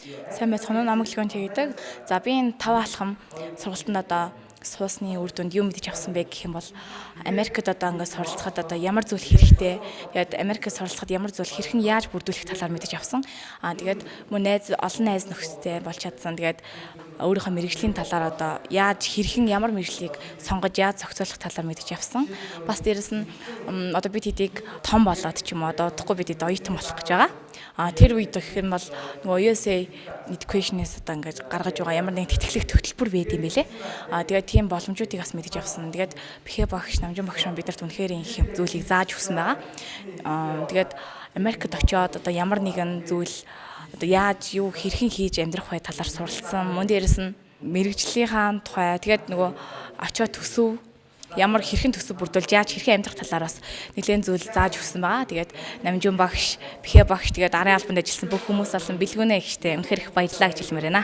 Сайн байцгаана уу, намайг Лгон тэгдэг. За би энэ 5 алхам сургалтанд одоо суусны үр дүнд юу мэдэж авсан бэ гэх юм бол Америкт одоо ингээд суралцахад одоо ямар зүйл хэрэгтэй. Тэгээд Америкт суралцахад ямар зүйл хэрхэн яаж бүрдүүлэх талаар мэдэж авсан. Тэгээд мөн олон найз нөхдөдтэй болж чадсан. Тэгээд өөрийнхөө мэрэгжлийн талаар одоо яаж хэрхэн ямар мэрэгжлийг сонгож яаж зохицуулах талаар мэдэж авсан. Бас дээрэс нь одоо бид хэдийг том болоод ч юм уу одоо удахгүй бид хэд оюутан болох гэж байгаа. Тэр үед гэх юм бол нөгөө USA education-ээс одоо ингээд гаргаж байгаа ямар нэгэн тэтгэлэг төлбөр байд юм бэлээ. Тэгээд тийм боломжуудыг бас мэдэж авсан. Тэгээд бэхээ багш, намжин багш маань бидэрт үнэхээр их юм зүйлийг зааж өгсөн байгаа. Тэгээд Америкт очиод одоо ямар нэгэн зүйл одоо яаж юу хэрхэн хийж амьдрах вэ талаар суралцсан. Мөн дээрэс нь мэрэгжлийнхаа тухай тэгээд нөгөө очиод төсөв ямар хэрхэн төсөв бүрдүүлж яаж хэрхэн амьдрах талаар бас нэлээд зүйл зааж өгсөн байгаа. Тэгээд намжин багш, бэхээ багш тэгээд арын албанд ажилласан бүх хүмүүс болон бэлгүүнээ ихтэй үнэхээр их баярлалаа гэж хэлмээр байна.